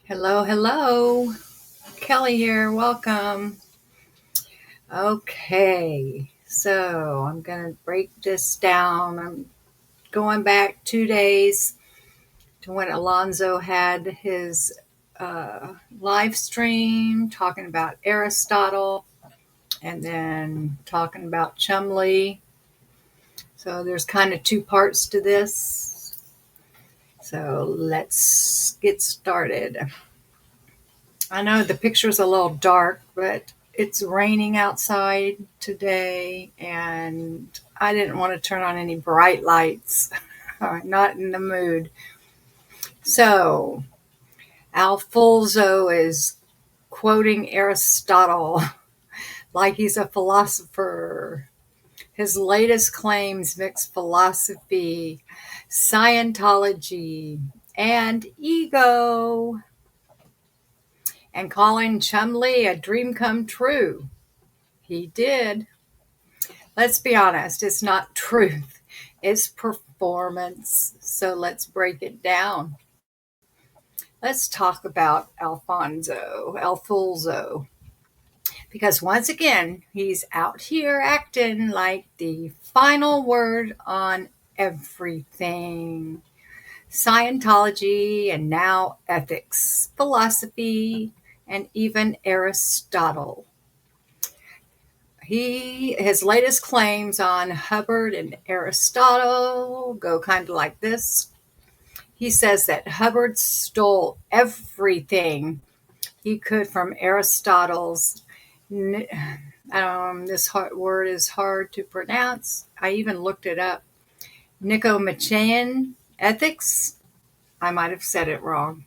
Hello, hello. Kelly here. Welcome. Okay, so I'm going to break this down. I'm going back 2 days to when Alonzo had his live stream talking about Aristotle and then talking about Chumley. So there's kind of two parts to this. So let's get started. I know the picture's a little dark, but it's raining outside today, and I didn't want to turn on any bright lights. Not in the mood. So, Alfoolzo is quoting Aristotle like he's a philosopher. His latest claims mix philosophy, Scientology, and ego, and calling Chumley a dream come true. He did. Let's be honest, it's not truth, it's performance. So let's break it down. Let's talk about Alfoolzo, because once again, he's out here acting like the final word on everything. Scientology and now ethics, philosophy, and even Aristotle. His latest claims on Hubbard and Aristotle go kind of like this. He says that Hubbard stole everything he could from Aristotle's. This word is hard to pronounce. I even looked it up. Nicomachean ethics. I might have said it wrong.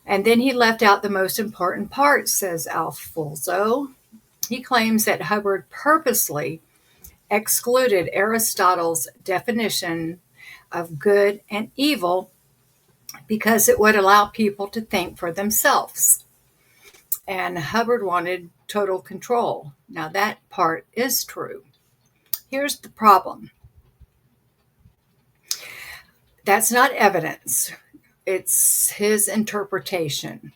And then he left out the most important part, says Alfoolzo. He claims that Hubbard purposely excluded Aristotle's definition of good and evil because it would allow people to think for themselves. And Hubbard wanted total control. Now, that part is true. Here's the problem. That's not evidence. It's his interpretation.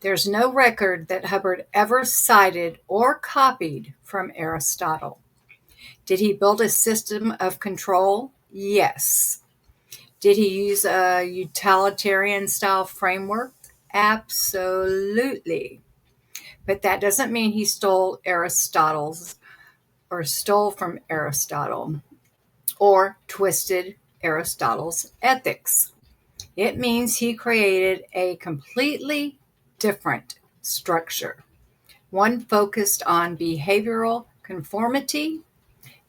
There's no record that Hubbard ever cited or copied from Aristotle. Did he build a system of control? Yes. Did he use a utilitarian style framework? Absolutely. But that doesn't mean he stole Aristotle's or stole from Aristotle or twisted Aristotle's ethics. It means he created a completely different structure, one focused on behavioral conformity,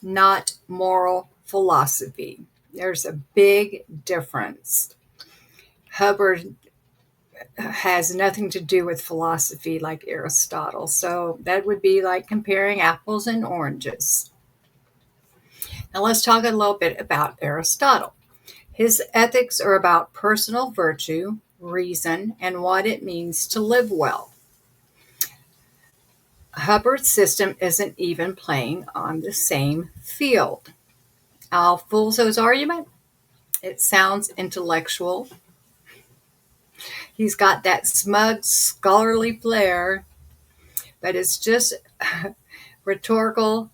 not moral philosophy. There's a big difference. Hubbard has nothing to do with philosophy like Aristotle. So that would be like comparing apples and oranges. Now let's talk a little bit about Aristotle. His ethics are about personal virtue, reason, and what it means to live well. Hubbard's system isn't even playing on the same field. Alfoolzo's argument, it sounds intellectual. He's got that smug, scholarly flair, but it's just a rhetorical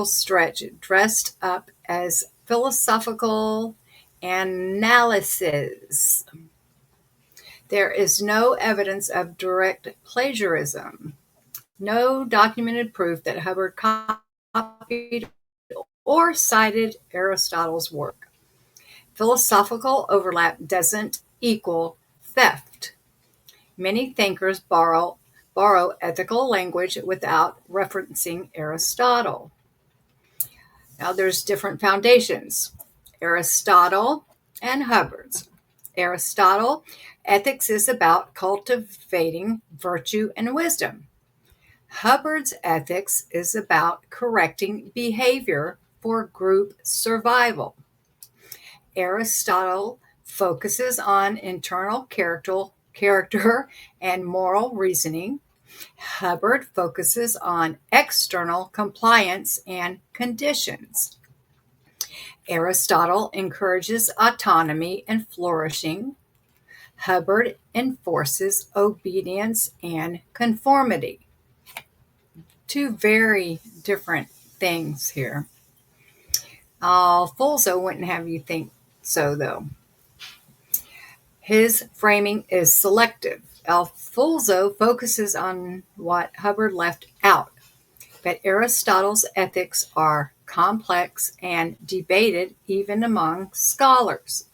stretch dressed up as philosophical analysis. There is no evidence of direct plagiarism, no documented proof that Hubbard copied or cited Aristotle's work. Philosophical overlap doesn't equal theft. Many thinkers borrow ethical language without referencing Aristotle. Now, there's different foundations. Aristotle and Hubbard's. Aristotle, ethics is about cultivating virtue and wisdom. Hubbard's ethics is about correcting behavior for group survival. Aristotle focuses on internal character and moral reasoning. Hubbard focuses on external compliance and conditions. Aristotle encourages autonomy and flourishing. Hubbard enforces obedience and conformity. Two very different things here. Alfoolzo wouldn't have you think so, though. His framing is selective. Alfoolzo focuses on what Hubbard left out, but Aristotle's ethics are complex and debated even among scholars.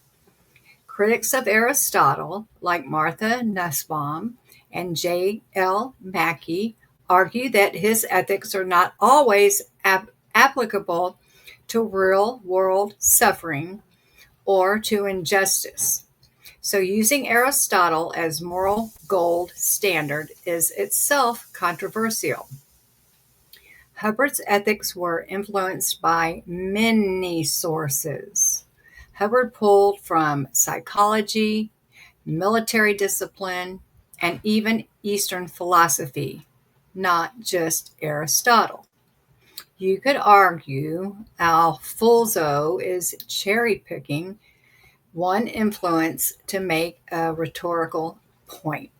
Critics of Aristotle, like Martha Nussbaum and J. L. Mackey, argue that his ethics are not always applicable to real-world suffering or to injustice. So using Aristotle as moral gold standard is itself controversial. Hubbard's ethics were influenced by many sources. Hubbard pulled from psychology, military discipline, and even Eastern philosophy, not just Aristotle. You could argue Alfoolzo is cherry-picking one influence to make a rhetorical point.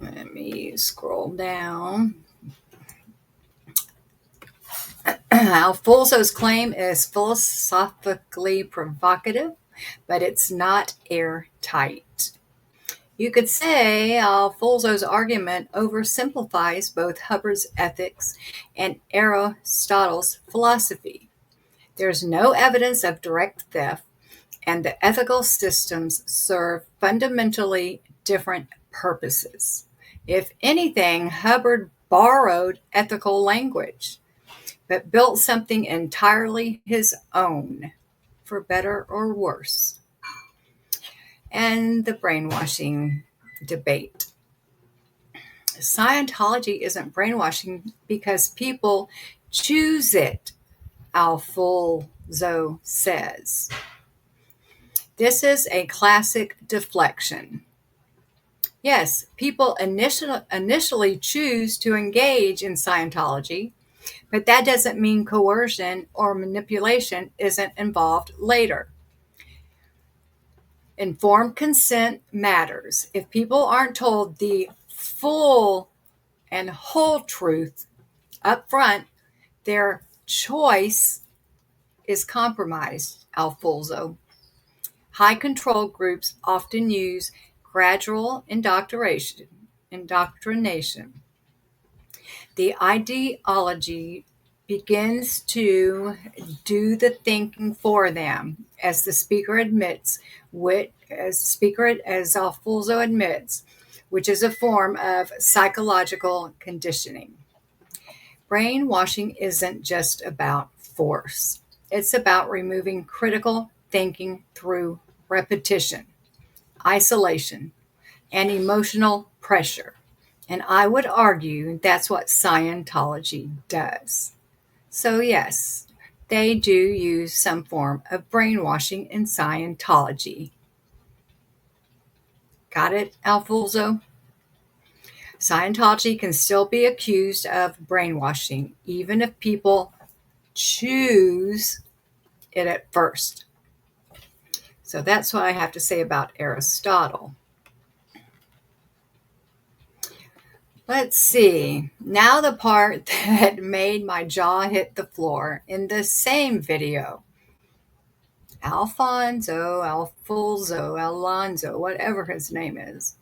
Let me scroll down. Alfoolzo's claim is philosophically provocative, but it's not airtight. You could say Alfoolzo's argument oversimplifies both Hubbard's ethics and Aristotle's philosophy. There's no evidence of direct theft, and the ethical systems serve fundamentally different purposes. If anything, Hubbard borrowed ethical language, but built something entirely his own, for better or worse. And the brainwashing debate. Scientology isn't brainwashing because people choose it, Alfoolzo says. This is a classic deflection. Yes, people initially choose to engage in Scientology, but that doesn't mean coercion or manipulation isn't involved later. Informed consent matters. If people aren't told the full and whole truth up front, their choice is compromised, Alfoolzo. High control groups often use gradual indoctrination. The ideology begins to do the thinking for them, as the speaker admits, as Alfoolzo admits, which is a form of psychological conditioning. Brainwashing isn't just about force. It's about removing critical thinking through repetition, isolation, and emotional pressure. And I would argue that's what Scientology does. So yes, they do use some form of brainwashing in Scientology. Got it, Alfoolzo? Scientology can still be accused of brainwashing, even if people choose it at first. So that's what I have to say about Aristotle. Let's see. Now the part that made my jaw hit the floor in the same video. Alfoolzo, Alonzo, whatever his name is,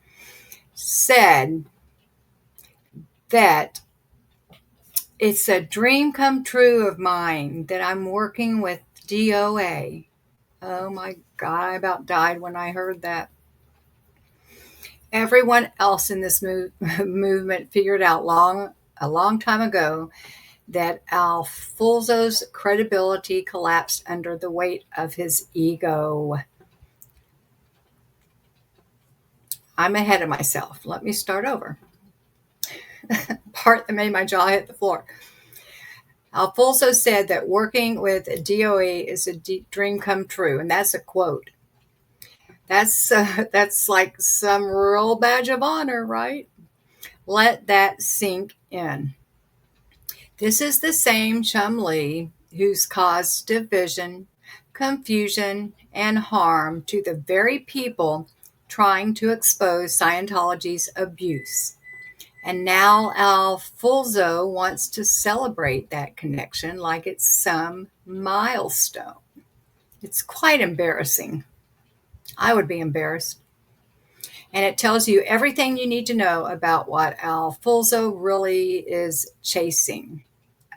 said that it's a dream come true of mine that I'm working with DOA. Oh my God, I about died when I heard that. Everyone else in this movement figured out a long time ago that Alfoolzo's credibility collapsed under the weight of his ego. I'm ahead of myself. Let me start over. Part that made my jaw hit the floor. Alfoolzo said that working with DOA is a dream come true, and that's a quote. That's like some real badge of honor, right? Let that sink in. This is the same Chum Lee who's caused division, confusion, and harm to the very people trying to expose Scientology's abuse. And now Alfoolzo wants to celebrate that connection like it's some milestone. It's quite embarrassing. I would be embarrassed. And it tells you everything you need to know about what Alfoolzo really is chasing: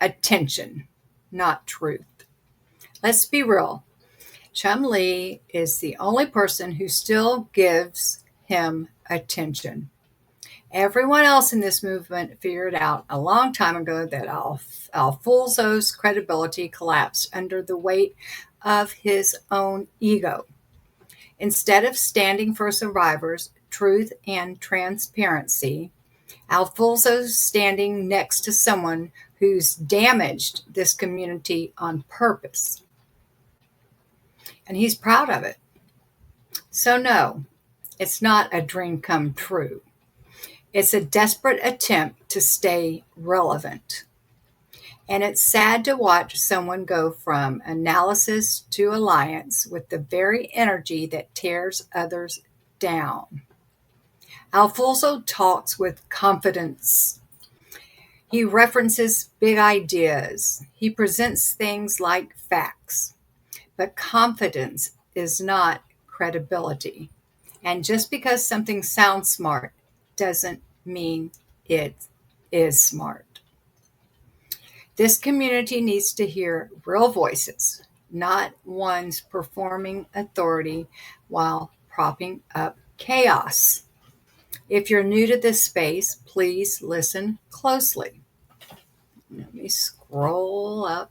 attention, not truth. Let's be real. Chum-Li is the only person who still gives him attention. Everyone else in this movement figured out a long time ago that Alfoolzo's credibility collapsed under the weight of his own ego. Instead of standing for survivors, truth, and transparency, Alfoolzo's standing next to someone who's damaged this community on purpose. And he's proud of it. So no, it's not a dream come true. It's a desperate attempt to stay relevant. And it's sad to watch someone go from analysis to alliance with the very energy that tears others down. Alfoolzo talks with confidence. He references big ideas. He presents things like facts. But confidence is not credibility. And just because something sounds smart doesn't mean it is smart. This community needs to hear real voices, not ones performing authority while propping up chaos. If you're new to this space, please listen closely. Let me scroll up.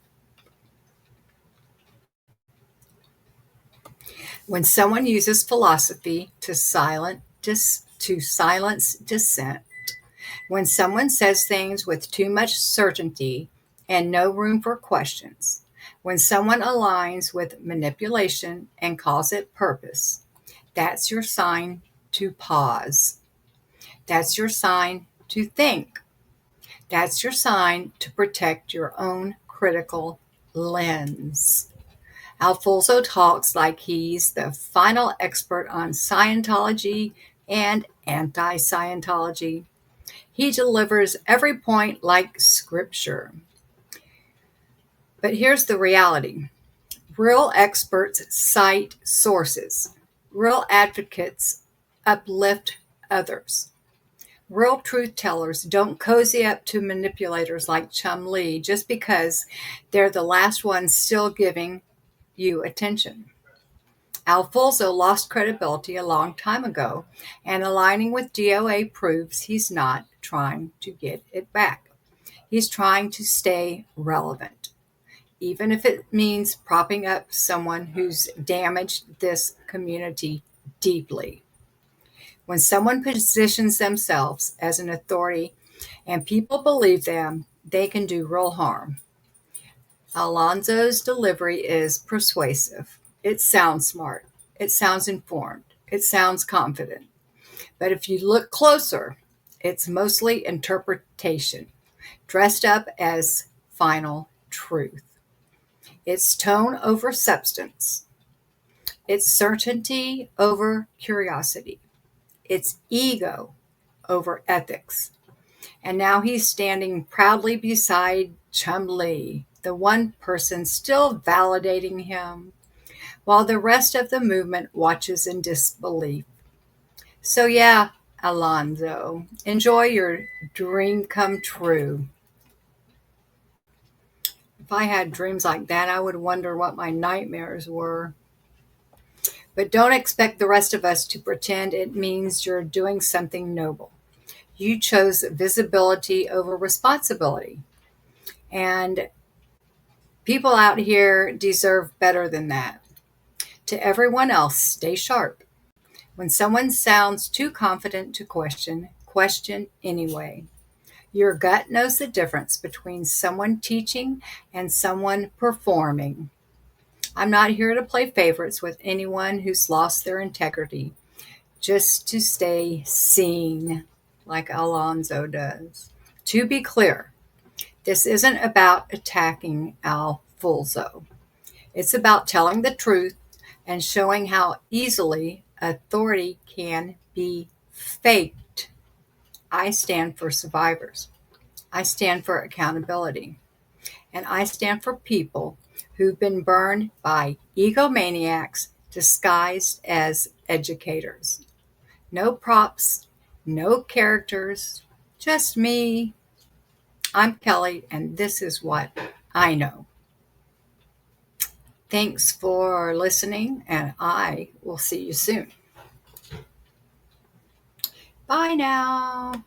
When someone uses philosophy to silence dissent, when someone says things with too much certainty and no room for questions, when someone aligns with manipulation and calls it purpose, that's your sign to pause. That's your sign to think. That's your sign to protect your own critical lens. Alfoolzo talks like he's the final expert on Scientology and anti-Scientology. He delivers every point like scripture. But here's the reality. Real experts cite sources. Real advocates uplift others. Real truth tellers don't cozy up to manipulators like Chum-Li just because they're the last ones still giving you attention. Alfoolzo lost credibility a long time ago, and aligning with DOA proves he's not trying to get it back. He's trying to stay relevant, even if it means propping up someone who's damaged this community deeply. When someone positions themselves as an authority and people believe them, they can do real harm. Alonzo's delivery is persuasive. It sounds smart. It sounds informed. It sounds confident. But if you look closer, it's mostly interpretation, dressed up as final truth. It's tone over substance. It's certainty over curiosity. It's ego over ethics. And now he's standing proudly beside Chum-Li, the one person still validating him, while the rest of the movement watches in disbelief. So yeah, Alonzo, enjoy your dream come true. If I had dreams like that, I would wonder what my nightmares were. But don't expect the rest of us to pretend it means you're doing something noble. You chose visibility over responsibility. And people out here deserve better than that. To everyone else, stay sharp. When someone sounds too confident to question, question anyway. Your gut knows the difference between someone teaching and someone performing. I'm not here to play favorites with anyone who's lost their integrity, just to stay seen, like Alonzo does. To be clear, this isn't about attacking Alfoolzo. It's about telling the truth and showing how easily authority can be faked. I stand for survivors. I stand for accountability. And I stand for people who've been burned by egomaniacs disguised as educators. No props, no characters, just me. I'm Kelly, and this is what I know. Thanks for listening, and I will see you soon. Bye now.